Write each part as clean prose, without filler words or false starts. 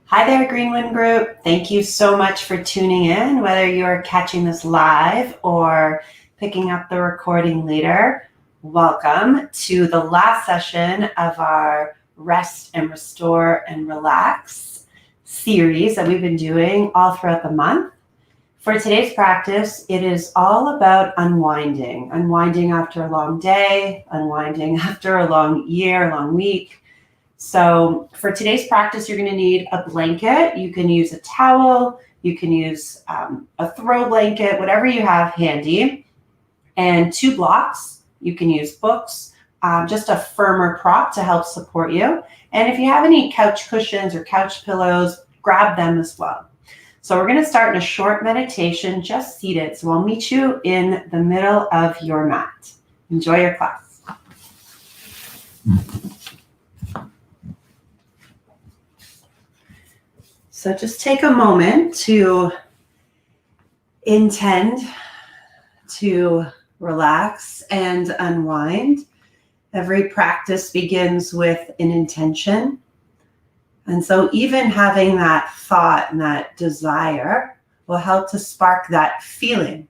Hi there, Greenwin group. Thank you so much for tuning in, whether you're catching this live or picking up the recording later. Welcome to the last session of our Rest and Restore and Relax series that we've been doing all throughout the month. For today's practice, it is all about unwinding after a long day, unwinding after a long year, a long week. So for today's practice, you're going to need a blanket. You can use a towel. You can use a throw blanket, whatever you have handy. And 2 blocks. You can use books, just a firmer prop to help support you. And if you have any couch cushions or couch pillows, grab them as well. So we're going to start in a short meditation, just seated. So I'll meet you in the middle of your mat. Enjoy your class. So just take a moment to intend to relax and unwind. Every practice begins with an intention. And so even having that thought and that desire will help to spark that feeling,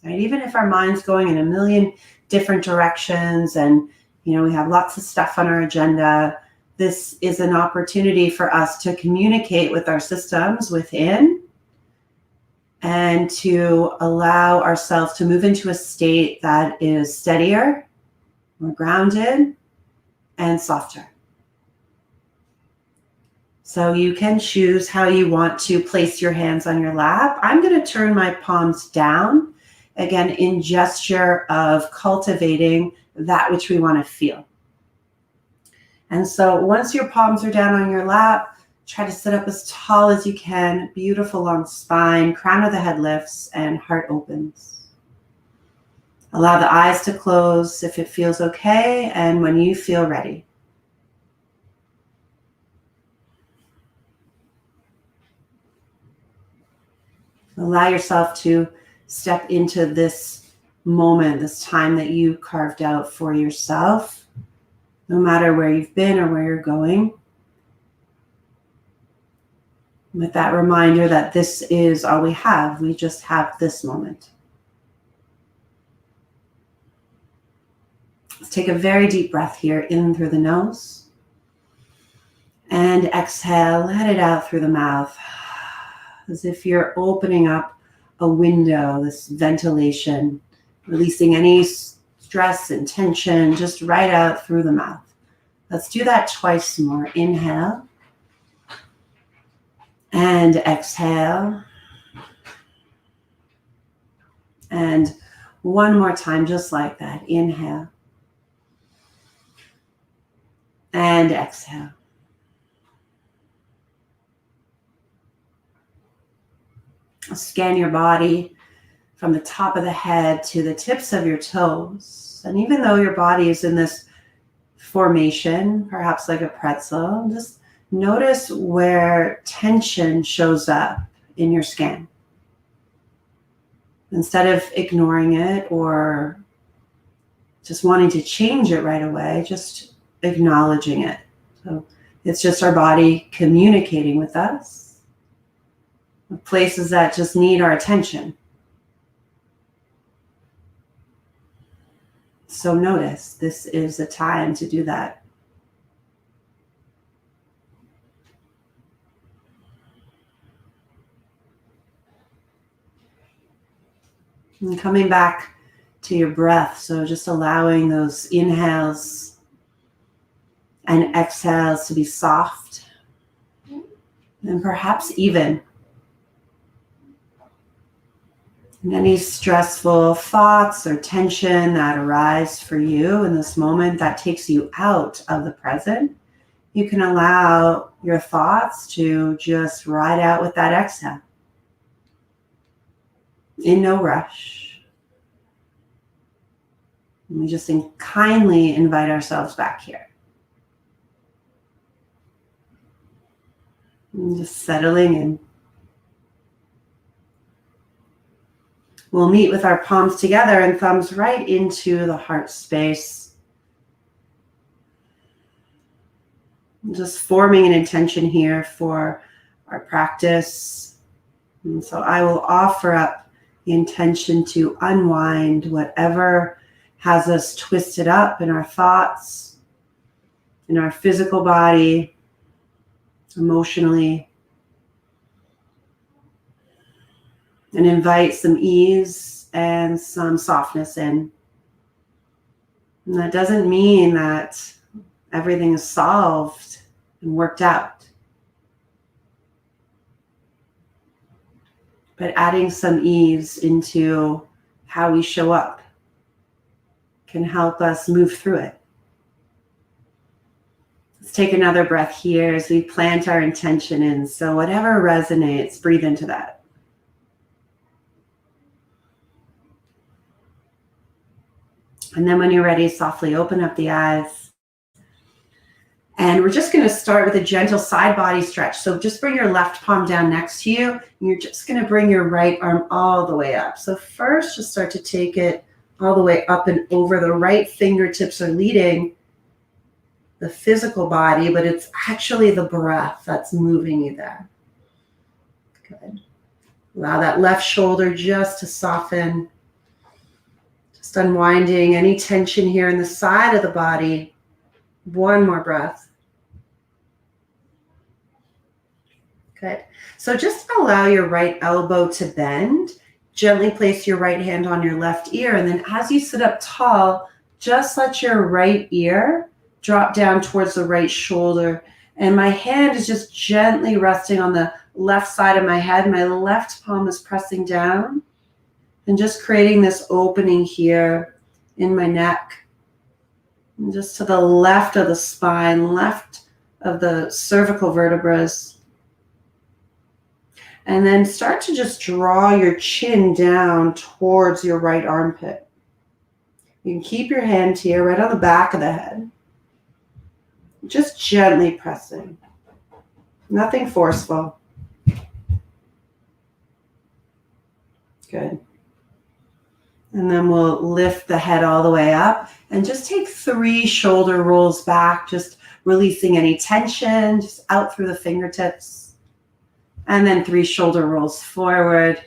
right? Even if our mind's going in a million different directions and, we have lots of stuff on our agenda, this is an opportunity for us to communicate with our systems within and to allow ourselves to move into a state that is steadier, more grounded, and softer. So you can choose how you want to place your hands on your lap. I'm going to turn my palms down, again, in gesture of cultivating that which we want to feel. And so once your palms are down on your lap, try to sit up as tall as you can, beautiful long spine, crown of the head lifts, and heart opens. Allow the eyes to close if it feels okay, and when you feel ready. Allow yourself to step into this moment, this time that you carved out for yourself. No matter where you've been or where you're going. With that reminder that this is all we have. We just have this moment. Let's take a very deep breath here, in through the nose. And exhale, let it out through the mouth. As if you're opening up a window, this ventilation, releasing any stress and tension just right out through the mouth. Let's do that twice more. Inhale and exhale. And one more time, just like that. Inhale and exhale. Scan your body from the top of the head to the tips of your toes. And even though your body is in this formation, perhaps like a pretzel. Just notice where tension shows up in your skin. Instead of ignoring it or just wanting to change it right away, just acknowledging it. So it's just our body communicating with us. The places that just need our attention. So notice, this is the time to do that. And coming back to your breath, so just allowing those inhales and exhales to be soft and perhaps even. And any stressful thoughts or tension that arise for you in this moment that takes you out of the present, you can allow your thoughts to just ride out with that exhale. In no rush. And we just kindly invite ourselves back here. And just settling in. We'll meet with our palms together and thumbs right into the heart space. Just forming an intention here for our practice. And so I will offer up the intention to unwind whatever has us twisted up in our thoughts, in our physical body, emotionally. And invite some ease and some softness in. And that doesn't mean that everything is solved and worked out. But adding some ease into how we show up can help us move through it. Let's take another breath here as we plant our intention in. So whatever resonates, breathe into that. And then when you're ready, softly open up the eyes. And we're just going to start with a gentle side body stretch. So just bring your left palm down next to you. And you're just going to bring your right arm all the way up. So first, just start to take it all the way up and over. The right fingertips are leading the physical body, but it's actually the breath that's moving you there. Good. Allow that left shoulder just to soften. Just unwinding any tension here in the side of the body. One more breath. Good. So just allow your right elbow to bend. Gently place your right hand on your left ear. And then as you sit up tall, just let your right ear drop down towards the right shoulder. And my hand is just gently resting on the left side of my head. My left palm is pressing down. And just creating this opening here in my neck. And just to the left of the spine, left of the cervical vertebrae. And then start to just draw your chin down towards your right armpit. You can keep your hand here right on the back of the head. Just gently pressing. Nothing forceful. Good. And then we'll lift the head all the way up and just take 3 shoulder rolls back, just releasing any tension, just out through the fingertips. And then 3 shoulder rolls forward.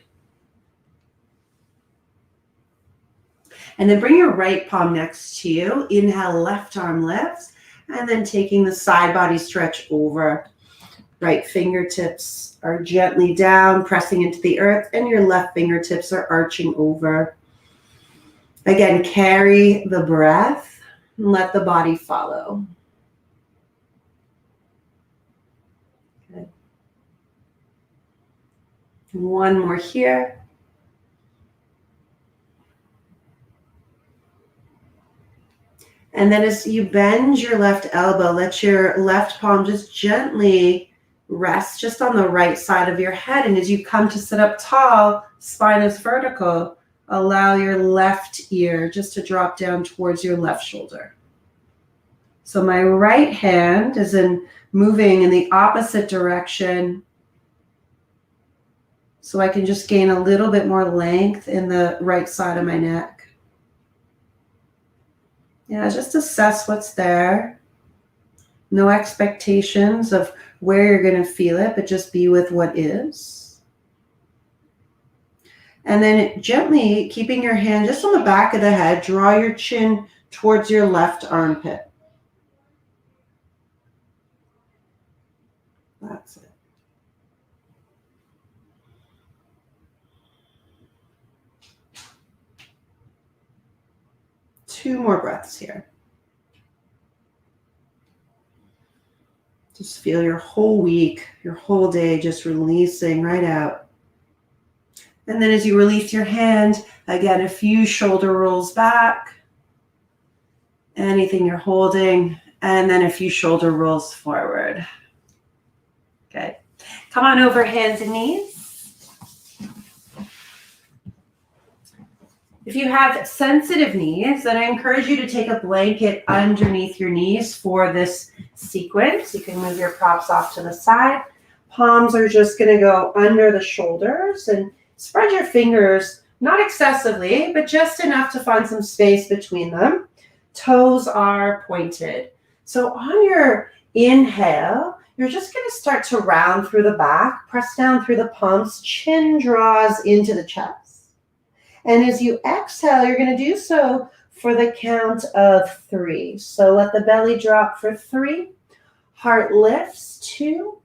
And then bring your right palm next to you. Inhale, left arm lifts. And then taking the side body stretch over. Right fingertips are gently down, pressing into the earth, and your left fingertips are arching over. Again, carry the breath and let the body follow. Good. One more here. And then as you bend your left elbow, let your left palm just gently rest just on the right side of your head. And as you come to sit up tall, spine is vertical. Allow your left ear just to drop down towards your left shoulder. So my right hand is moving in the opposite direction, so I can just gain a little bit more length in the right side of my neck. Yeah, just assess what's there. No expectations of where you're going to feel it, but just be with what is. And then gently, keeping your hand just on the back of the head, draw your chin towards your left armpit. That's it. Two more breaths here. Just feel your whole week, your whole day just releasing right out. And then as you release your hand, again, a few shoulder rolls back. Anything you're holding, and then a few shoulder rolls forward. Good. Come on over, hands and knees. If you have sensitive knees, then I encourage you to take a blanket underneath your knees for this sequence. You can move your props off to the side. Palms are just going to go under the shoulders, and spread your fingers, not excessively, but just enough to find some space between them. Toes are pointed. So on your inhale, you're just going to start to round through the back, press down through the palms, chin draws into the chest. And as you exhale, you're going to do so for the count of 3. So let the belly drop for 3. Heart lifts, 2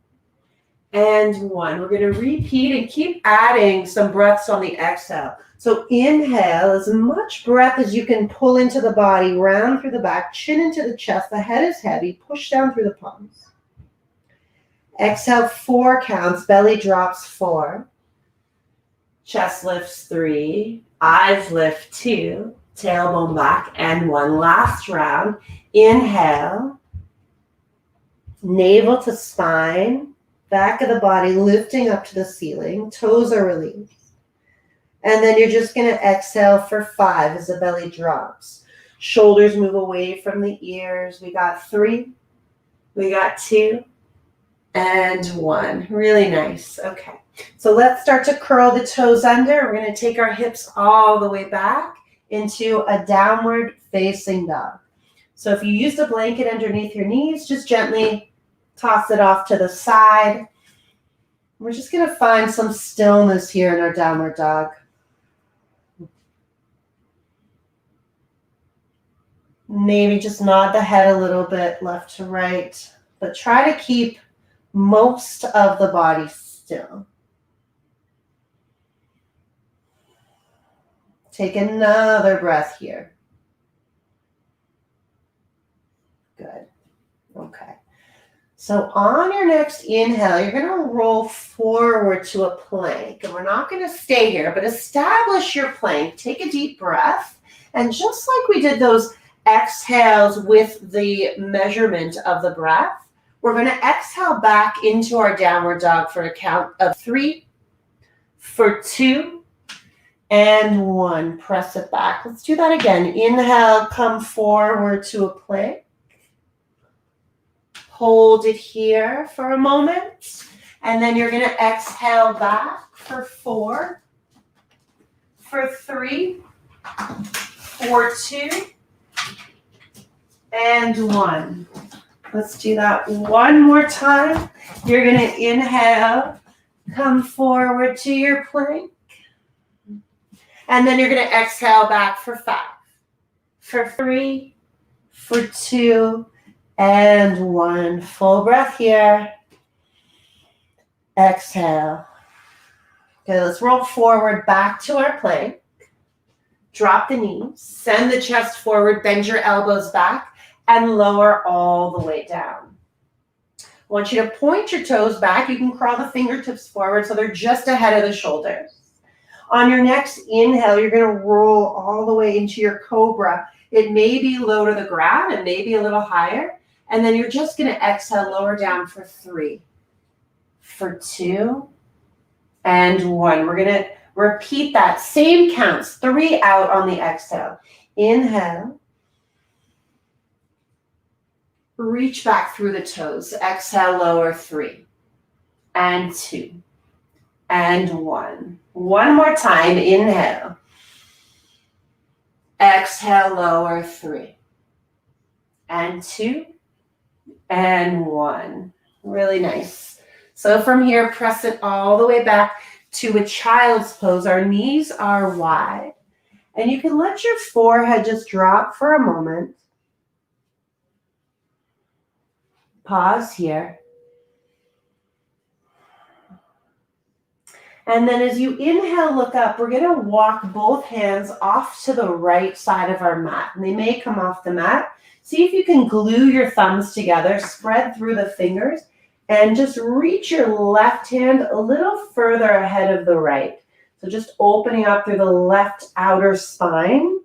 and 1. We're going to repeat and keep adding some breaths on the exhale. So inhale as much breath as you can pull into the body, round through the back, chin into the chest. The head is heavy. Push down through the palms. Exhale, 4 counts. Belly drops, 4. Chest lifts, 3. Eyes lift, 2. Tailbone back, and 1. Last round. Inhale. Navel to spine. Back of the body lifting up to the ceiling. Toes are released. And then you're just going to exhale for 5 as the belly drops. Shoulders move away from the ears. We got 3. We got 2. And 1. Really nice. Okay. So let's start to curl the toes under. We're going to take our hips all the way back into a downward facing dog. So if you used a blanket underneath your knees, just gently toss it off to the side. We're just going to find some stillness here in our downward dog. Maybe just nod the head a little bit left to right, but try to keep most of the body still. Take another breath here. Good. Okay. So on your next inhale, you're going to roll forward to a plank. And we're not going to stay here, but establish your plank. Take a deep breath. And just like we did those exhales with the measurement of the breath, we're going to exhale back into our downward dog for a count of 3, for 2, and 1. Press it back. Let's do that again. Inhale, come forward to a plank. Hold it here for a moment. And then you're going to exhale back for 4, for 3, for 2, and 1. Let's do that one more time. You're going to inhale, come forward to your plank. And then you're going to exhale back for 5, for 3, for 2, and 1. Full breath here. Exhale. Okay, let's roll forward back to our plank. Drop the knees. Send the chest forward. Bend your elbows back. And lower all the way down. I want you to point your toes back. You can crawl the fingertips forward so they're just ahead of the shoulders. On your next inhale, you're going to roll all the way into your cobra. It may be low to the ground and maybe a little higher. And then you're just going to exhale, lower down for 3, for 2, and 1. We're going to repeat that. Same counts. 3 out on the exhale. Inhale. Reach back through the toes. Exhale, lower 3 and 2 and 1. One more time. Inhale. Exhale, lower 3 and 2 and 1. Really nice. So from here, press it all the way back to a child's pose. Our knees are wide. And you can let your forehead just drop for a moment. Pause here. And then as you inhale, look up. We're going to walk both hands off to the right side of our mat. And they may come off the mat. See if you can glue your thumbs together, spread through the fingers, and just reach your left hand a little further ahead of the right. So just opening up through the left outer spine,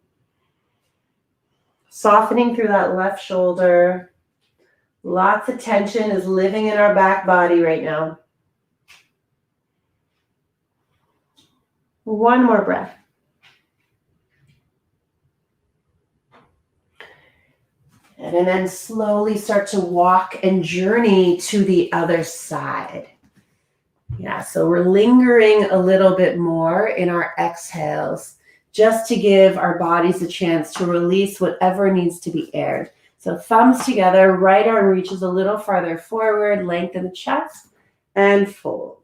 softening through that left shoulder. Lots of tension is living in our back body right now. One more breath. And then slowly start to walk and journey to the other side. Yeah, so we're lingering a little bit more in our exhales just to give our bodies a chance to release whatever needs to be aired. So thumbs together, right arm reaches a little farther forward, lengthen the chest, and fold.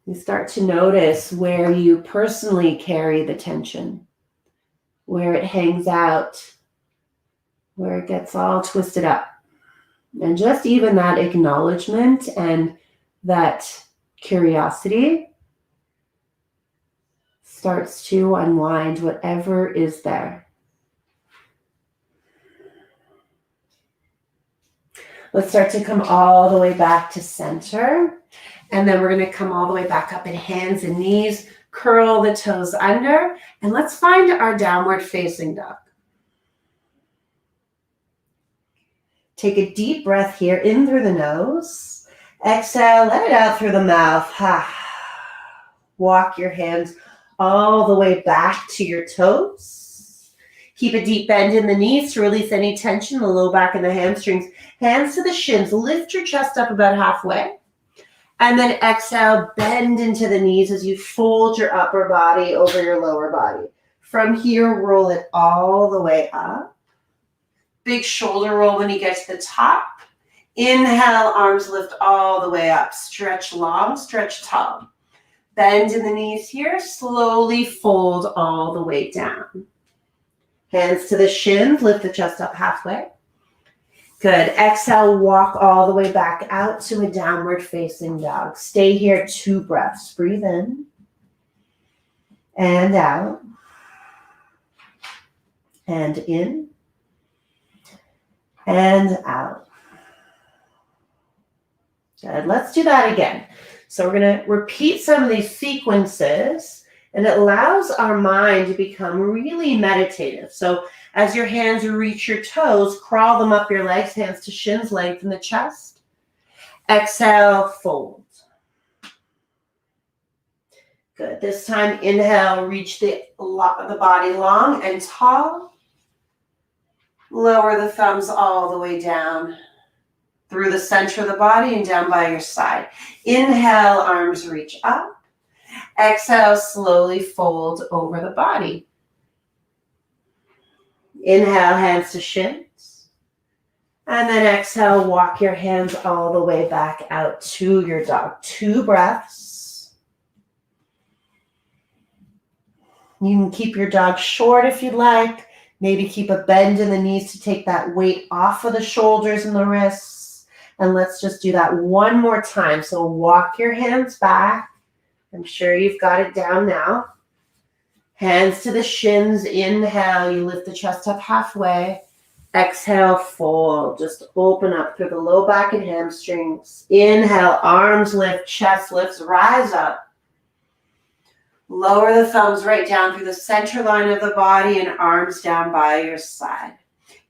You start to notice where you personally carry the tension, where it hangs out, where it gets all twisted up. And just even that acknowledgement and that curiosity starts to unwind whatever is there. Let's start to come all the way back to center. And then we're going to come all the way back up in hands and knees, curl the toes under, and let's find our downward facing dog. Take a deep breath here in through the nose. Exhale, let it out through the mouth. Walk your hands all the way back to your toes. Keep a deep bend in the knees to release any tension in the low back and the hamstrings. Hands to the shins. Lift your chest up about halfway. And then exhale, bend into the knees as you fold your upper body over your lower body. From here, roll it all the way up. Big shoulder roll when you get to the top. Inhale, arms lift all the way up. Stretch long, stretch tall. Bend in the knees here. Slowly fold all the way down. Hands to the shins. Lift the chest up halfway. Good. Exhale, walk all the way back out to a downward facing dog. Stay here 2 breaths. Breathe in and out and in and out. Good. Let's do that again. So we're going to repeat some of these sequences, and it allows our mind to become really meditative. So as your hands reach your toes, crawl them up your legs, hands to shins, lengthen the chest. Exhale, fold. Good. This time, inhale, reach the body long and tall. Lower the thumbs all the way down through the center of the body and down by your side. Inhale, arms reach up. Exhale, slowly fold over the body. Inhale, hands to shins. And then exhale, walk your hands all the way back out to your dog. 2 breaths. You can keep your dog short if you'd like. Maybe keep a bend in the knees to take that weight off of the shoulders and the wrists. And let's just do that one more time. So walk your hands back. I'm sure you've got it down now. Hands to the shins. Inhale, you lift the chest up halfway. Exhale, fold. Just open up through the low back and hamstrings. Inhale, arms lift, chest lifts, rise up. Lower the thumbs right down through the center line of the body and arms down by your side.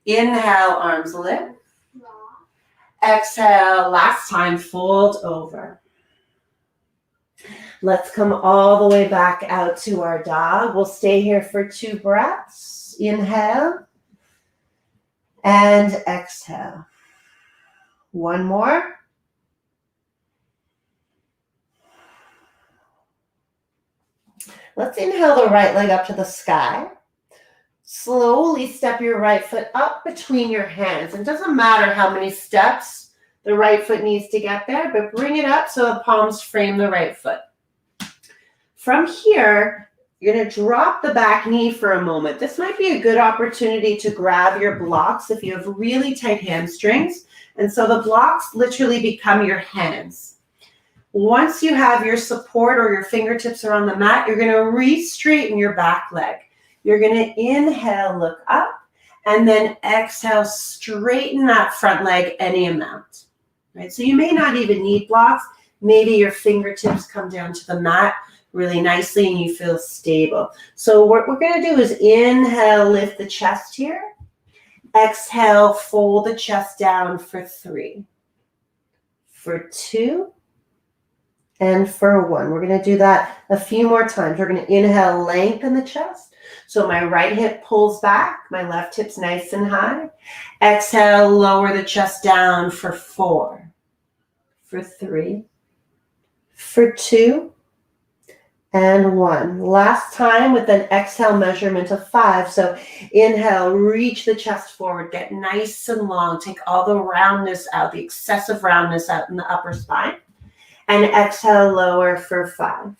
Inhale, arms lift. Exhale, last time, fold over. Let's come all the way back out to our dog. We'll stay here for 2 breaths. Inhale and exhale. One more. Let's inhale the right leg up to the sky. Slowly step your right foot up between your hands. It doesn't matter how many steps the right foot needs to get there, but bring it up so the palms frame the right foot. From here, you're going to drop the back knee for a moment. This might be a good opportunity to grab your blocks if you have really tight hamstrings. And so the blocks literally become your hands. Once you have your support or your fingertips are on the mat, you're going to re-straighten your back leg. You're going to inhale, look up, and then exhale, straighten that front leg any amount. Right? So you may not even need blocks. Maybe your fingertips come down to the mat really nicely and you feel stable. So what we're going to do is inhale, lift the chest here. Exhale, fold the chest down for 3, for 2, and for 1. We're going to do that a few more times. We're going to inhale, lengthen the chest. So my right hip pulls back, my left hip's nice and high. Exhale, lower the chest down for 4, for 3, for 2, and 1. Last time with an exhale measurement of 5. So inhale, reach the chest forward, get nice and long, take all the roundness out, the excessive roundness out in the upper spine. And exhale, lower for 5,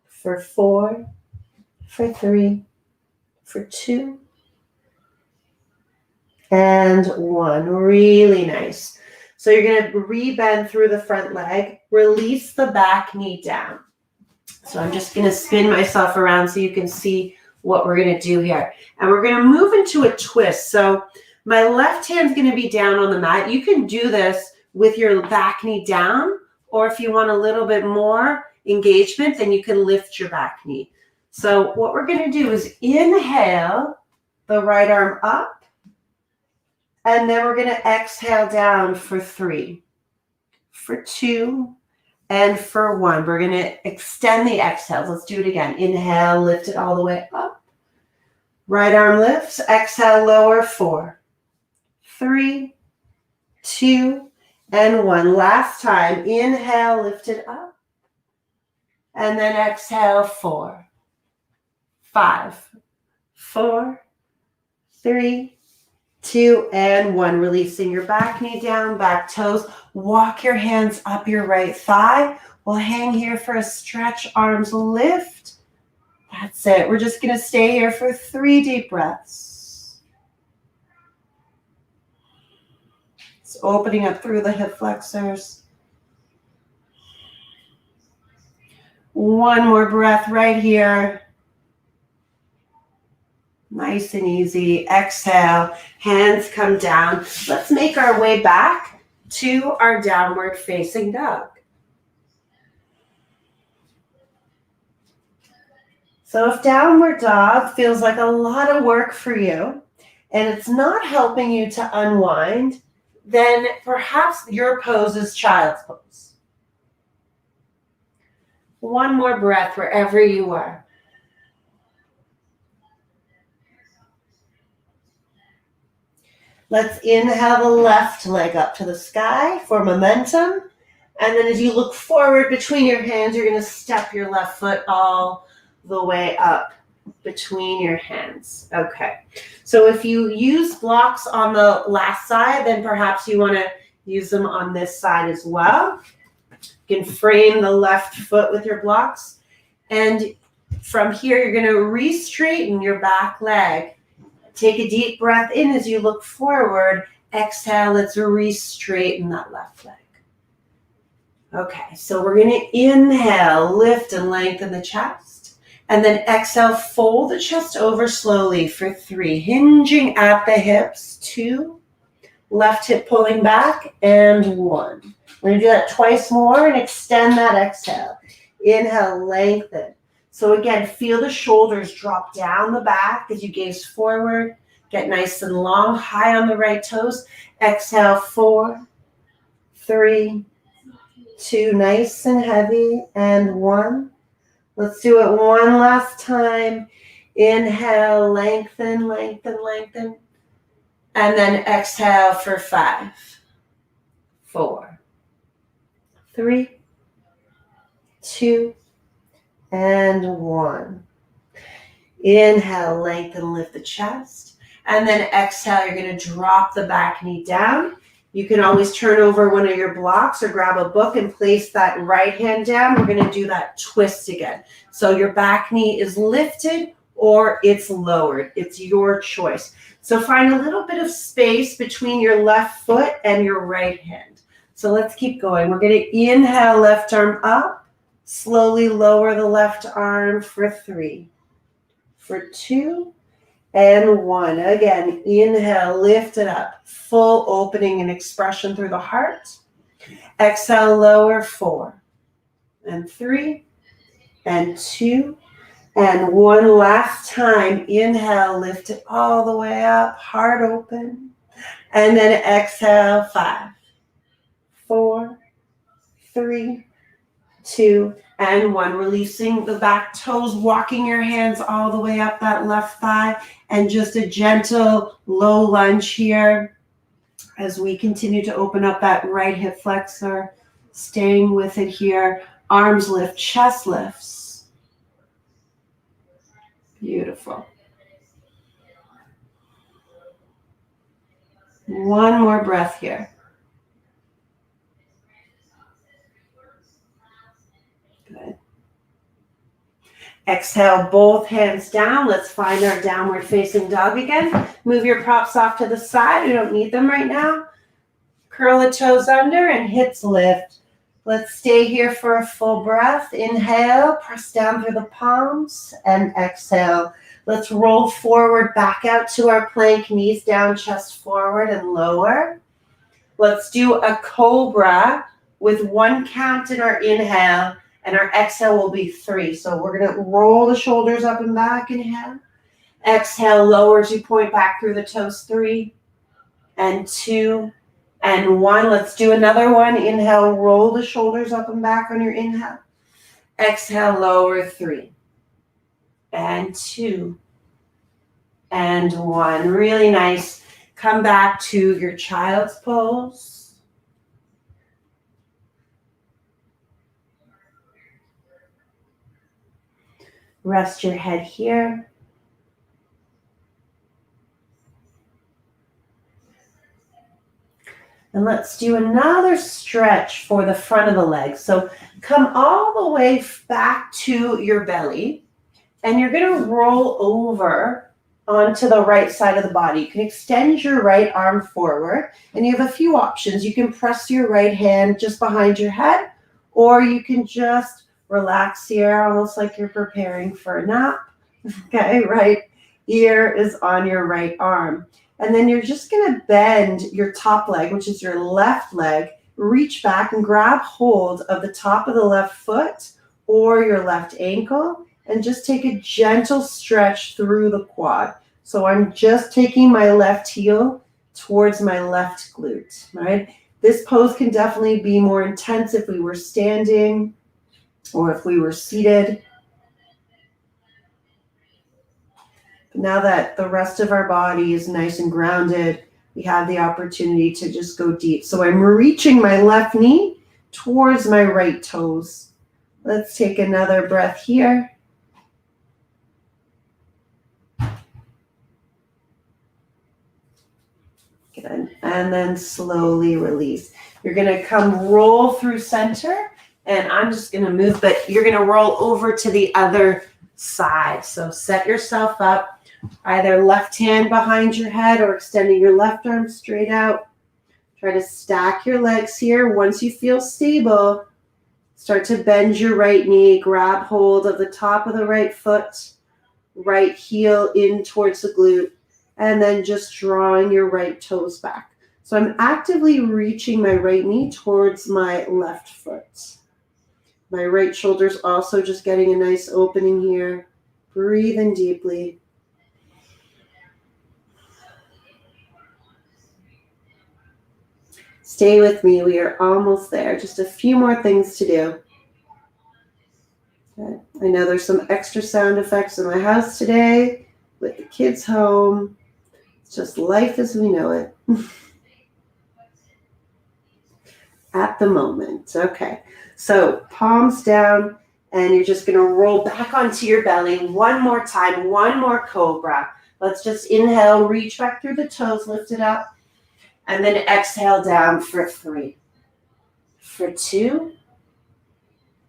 for 4, for 3, for 2, and 1. Really nice. So you're going to re-bend through the front leg, release the back knee down. So I'm just going to spin myself around so you can see what we're going to do here. And we're going to move into a twist. So my left hand's going to be down on the mat. You can do this with your back knee down, or if you want a little bit more engagement, then you can lift your back knee. So what we're going to do is inhale the right arm up, and then we're going to exhale down for 3, for 2, and for 1. We're going to extend the exhales. Let's do it again. Inhale, lift it all the way up. Right arm lifts. Exhale, lower. 4, 3, 2, and 1. Last time. Inhale, lift it up. And then exhale, 4, 5, 4, 3, 2, and 1. Releasing your back knee down, back toes. Walk your hands up your right thigh. We'll hang here for a stretch, arms lift. That's it. We're just going to stay here for 3 deep breaths. It's opening up through the hip flexors. 1 more breath right here. Nice and easy. Exhale. Hands come down. Let's make our way back to our downward facing dog. So if downward dog feels like a lot of work for you and it's not helping you to unwind, then perhaps your pose is child's pose. 1 more breath wherever you are. Let's inhale the left leg up to the sky for momentum. And then as you look forward between your hands, you're going to step your left foot all the way up between your hands. Okay. So if you use blocks on the last side, then perhaps you want to use them on this side as well. You can frame the left foot with your blocks. And from here, you're going to re-straighten your back leg. Take a deep breath in as you look forward. Exhale, let's re-straighten that left leg. Okay, so we're going to inhale, lift and lengthen the chest. And then exhale, fold the chest over slowly for 3. Hinging at the hips. 2. Left hip pulling back. And 1. We're going to do that twice more and extend that exhale. Inhale, lengthen. So again, feel the shoulders drop down the back as you gaze forward. Get nice and long, high on the right toes. Exhale, 4, 3, 2, nice and heavy, and 1. Let's do it one last time. Inhale, lengthen, lengthen, lengthen. And then exhale for 5, 4, 3, 2, and 1. Inhale, lengthen, lift the chest. And then exhale, you're going to drop the back knee down. You can always turn over one of your blocks or grab a book and place that right hand down. We're going to do that twist again. So your back knee is lifted or it's lowered. It's your choice. So find a little bit of space between your left foot and your right hand. So let's keep going. We're going to inhale, left arm up. Slowly lower the left arm for 3, for 2, and 1. Again, inhale, lift it up. Full opening and expression through the heart. Exhale, lower, 4, and 3, and 2, and 1 last time. Inhale, lift it all the way up, heart open. And then exhale, 5, 4, 3, 2, and 1. Releasing the back toes, walking your hands all the way up that left thigh, and just a gentle low lunge here as we continue to open up that right hip flexor, staying with it here. Arms lift, chest lifts. Beautiful. One more breath here. Good. Exhale, both hands down. Let's find our downward facing dog again. Move your props off to the side. We don't need them right now. Curl the toes under and hips lift. Let's stay here for a full breath. Inhale, press down through the palms, and exhale. Let's roll forward, back out to our plank, knees down, chest forward and lower. Let's do a cobra with 1 count in our inhale, and our exhale will be 3. So we're going to roll the shoulders up and back, inhale. Exhale, lower to point back through the toes, 3, and 2, and 1. Let's do another one. Inhale, roll the shoulders up and back on your inhale. Exhale, lower, 3, and 2, and 1. Really nice. Come back to your child's pose. Rest your head here. And let's do another stretch for the front of the legs. So come all the way back to your belly, and you're going to roll over onto the right side of the body. You can extend your right arm forward, and you have a few options. You can press your right hand just behind your head, or you can just relax here, almost like you're preparing for a nap. Okay, right ear is on your right arm. And then you're just going to bend your top leg, which is your left leg, reach back and grab hold of the top of the left foot or your left ankle, and just take a gentle stretch through the quad. So I'm just taking my left heel towards my left glute, right? This pose can definitely be more intense if we were standing or if we were seated. Now that the rest of our body is nice and grounded, we have the opportunity to just go deep. So I'm reaching my left knee towards my right toes. Let's take another breath here. Good. And then slowly release. You're going to come roll through center, and I'm just going to move, but you're going to roll over to the other side. So set yourself up. Either left hand behind your head or extending your left arm straight out. Try to stack your legs here. Once you feel stable, start to bend your right knee, grab hold of the top of the right foot, right heel in towards the glute, and then just drawing your right toes back. So I'm actively reaching my right knee towards my left foot. My right shoulder's also just getting a nice opening here. Breathe in deeply. Stay with me. We are almost there. Just a few more things to do. Okay. I know there's some extra sound effects in my house today with the kids home. It's just life as we know it. At the moment. Okay. So palms down, and you're just going to roll back onto your belly one more time, one more cobra. Let's just inhale, reach back through the toes, lift it up, and then exhale down for 3, for 2,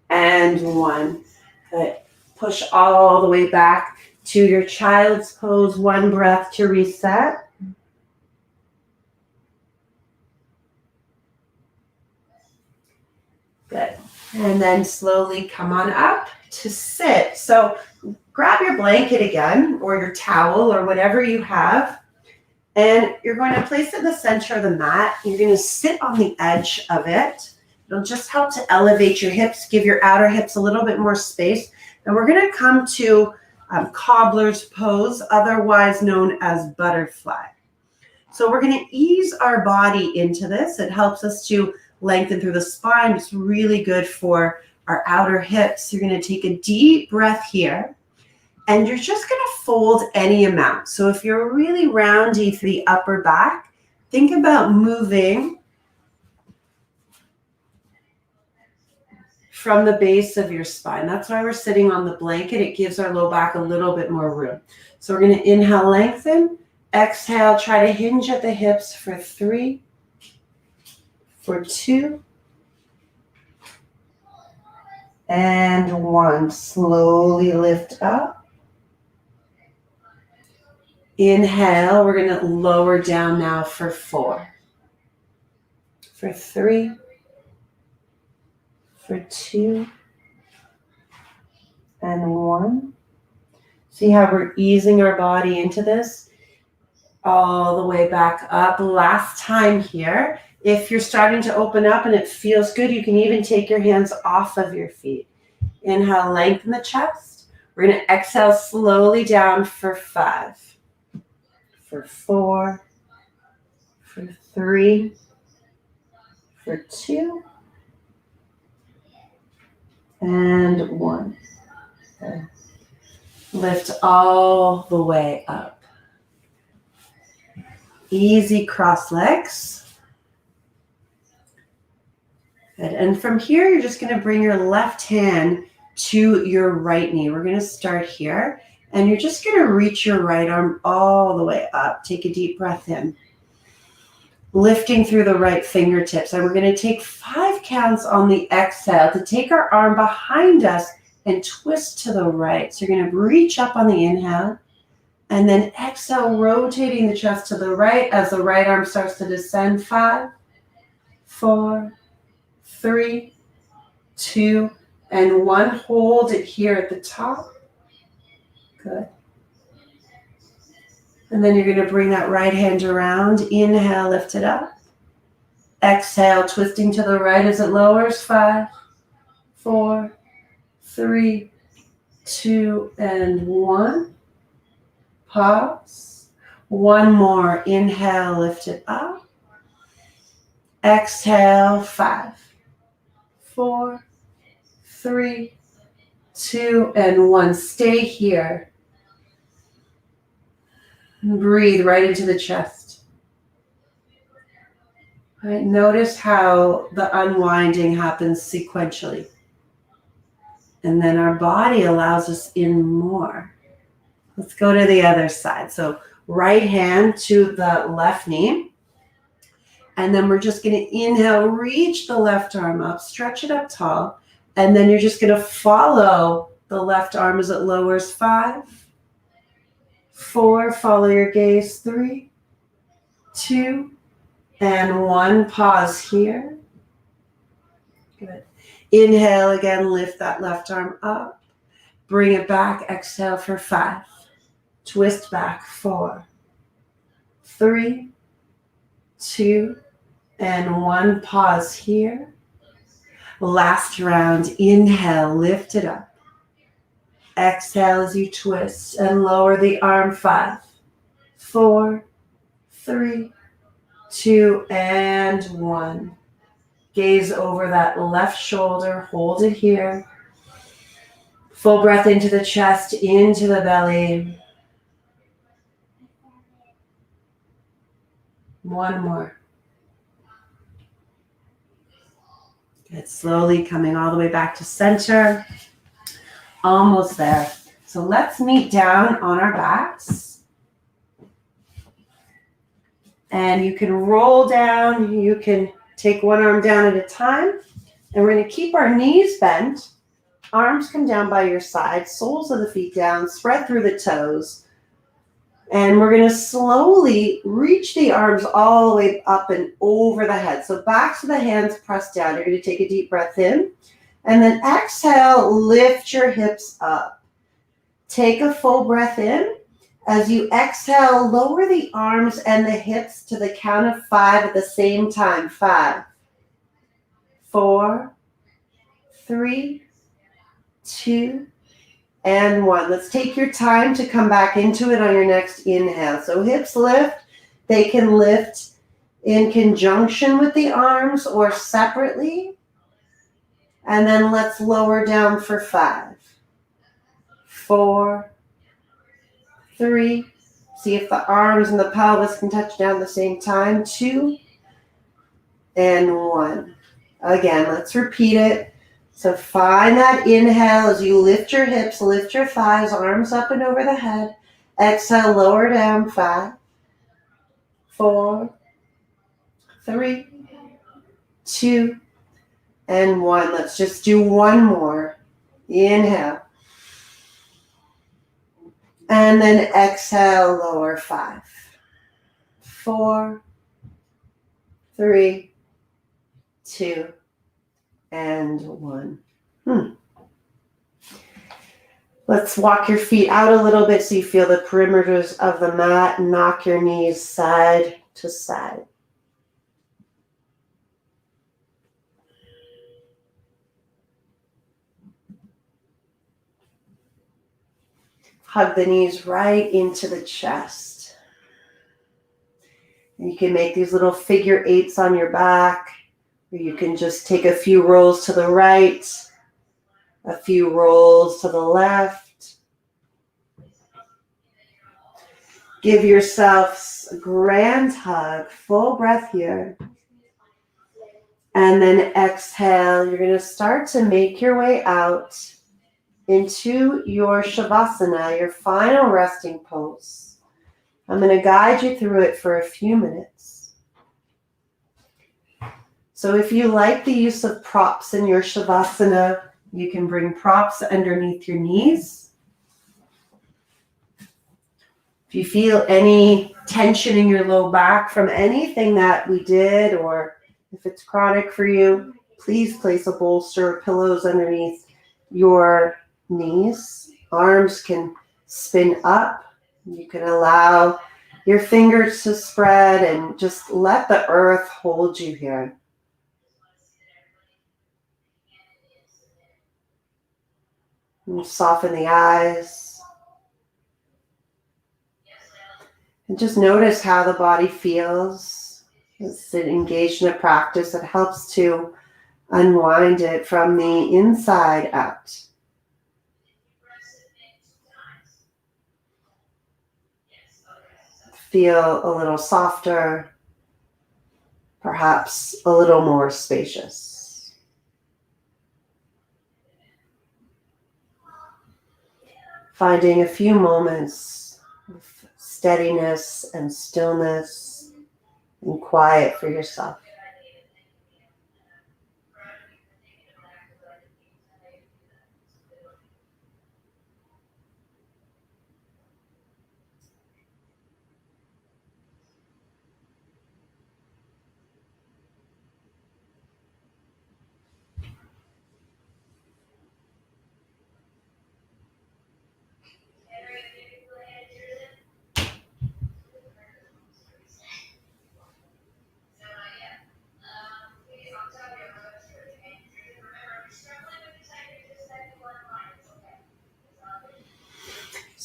and 1. Good. Push all the way back to your child's pose. 1 breath to reset. Good. And then slowly come on up to sit. So grab your blanket again, or your towel, or whatever you have, and you're going to place it in the center of the mat. You're going to sit on the edge of it. It'll just help to elevate your hips, give your outer hips a little bit more space. And we're going to come to cobbler's pose, otherwise known as butterfly. So we're going to ease our body into this. It helps us to lengthen through the spine. It's really good for our outer hips. You're going to take a deep breath here, and you're just going to fold any amount. So if you're really roundy through the upper back, think about moving from the base of your spine. That's why we're sitting on the blanket. It gives our low back a little bit more room. So we're going to inhale, lengthen. Exhale, try to hinge at the hips for 3, for 2, and 1. Slowly lift up. Inhale, we're going to lower down now for 4, for 3, for 2, and 1. See how we're easing our body into this? All the way back up. Last time here. If you're starting to open up and it feels good, you can even take your hands off of your feet. Inhale, lengthen the chest. We're going to exhale slowly down for 5, for 4, for 3, for 2, and 1. Okay. Lift all the way up. Easy cross legs. Good. And from here, you're just going to bring your left hand to your right knee. We're going to start here, and you're just going to reach your right arm all the way up. Take a deep breath in. Lifting through the right fingertips. And we're going to take 5 counts on the exhale to take our arm behind us and twist to the right. So you're going to reach up on the inhale, and then exhale, rotating the chest to the right as the right arm starts to descend. 5, 4, 3, 2, and 1. Hold it here at the top. Good. And then you're going to bring that right hand around. Inhale, lift it up. Exhale, twisting to the right as it lowers. 5, 4, 3, 2, and 1. Pause. 1 more. Inhale, lift it up. Exhale, 5, 4, 3, 2, and 1. Stay here. Breathe right into the chest. Right. Notice how the unwinding happens sequentially. And then our body allows us in more. Let's go to the other side. So right hand to the left knee. And then we're just going to inhale, reach the left arm up, stretch it up tall. And then you're just going to follow the left arm as it lowers. 5, 4, follow your gaze. 3, 2, and 1. Pause here. Good. Inhale again, lift that left arm up. Bring it back, exhale for 5. Twist back. 4, 3, 2, and 1. Pause here. Last round. Inhale, lift it up. Exhale as you twist and lower the arm. 5, 4, 3, 2, and 1. Gaze over that left shoulder. Hold it here. Full breath into the chest, into the belly. One more. Good. Slowly coming all the way back to center. Almost there. So let's meet down on our backs. And you can roll down. You can take one arm down at a time. And we're going to keep our knees bent. Arms come down by your side. Soles of the feet down. Spread through the toes. And we're going to slowly reach the arms all the way up and over the head. So backs of the hands pressed down. You're going to take a deep breath in. And then exhale, lift your hips up. Take a full breath in. As you exhale, lower the arms and the hips to the count of 5 at the same time. 5, 4, 3, 2, and 1. Let's take your time to come back into it on your next inhale. So hips lift. They can lift in conjunction with the arms or separately. And then let's lower down for 5, 4, 3. See if the arms and the pelvis can touch down at the same time. 2, and 1. Again, let's repeat it. So find that inhale as you lift your hips, lift your thighs, arms up and over the head. Exhale, lower down. 5, 4, 3, 2, and 1. Let's just do one more. Inhale. And then exhale, lower. 5, 4, 3, 2, and 1. Let's walk your feet out a little bit so you feel the perimeters of the mat. Knock your knees side to side. Hug the knees right into the chest. And you can make these little figure 8s on your back, or you can just take a few rolls to the right, a few rolls to the left. Give yourself a grand hug, full breath here. And then exhale. You're going to start to make your way out into your Shavasana, your final resting pose. I'm going to guide you through it for a few minutes. So if you like the use of props in your Shavasana, you can bring props underneath your knees. If you feel any tension in your low back from anything that we did, or if it's chronic for you, please place a bolster or pillows underneath your knees. Arms can spin up. You can allow your fingers to spread and just let the earth hold you here. And soften the eyes. And just notice how the body feels. It's an engaged in a practice that helps to unwind it from the inside out. Feel a little softer, perhaps a little more spacious. Finding a few moments of steadiness and stillness and quiet for yourself.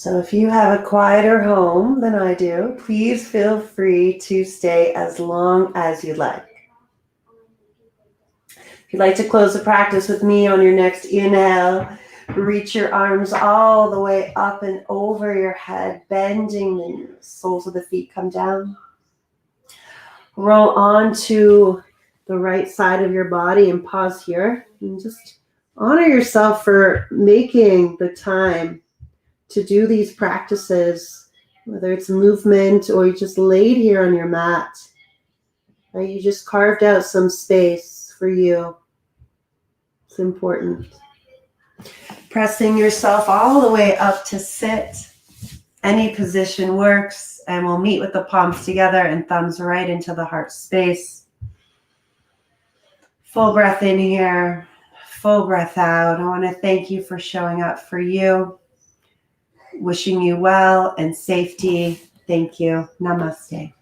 So if you have a quieter home than I do, please feel free to stay as long as you like. If you'd like to close the practice with me on your next inhale, reach your arms all the way up and over your head, bending the knees. Soles of the feet come down. Roll onto the right side of your body and pause here. And just honor yourself for making the time to do these practices, whether it's movement or you just laid here on your mat. Right? You just carved out some space for you. It's important. Pressing yourself all the way up to sit. Any position works, and we'll meet with the palms together and thumbs right into the heart space. Full breath in here, full breath out. I want to thank you for showing up for you. Wishing you well and safety. Thank you. Namaste.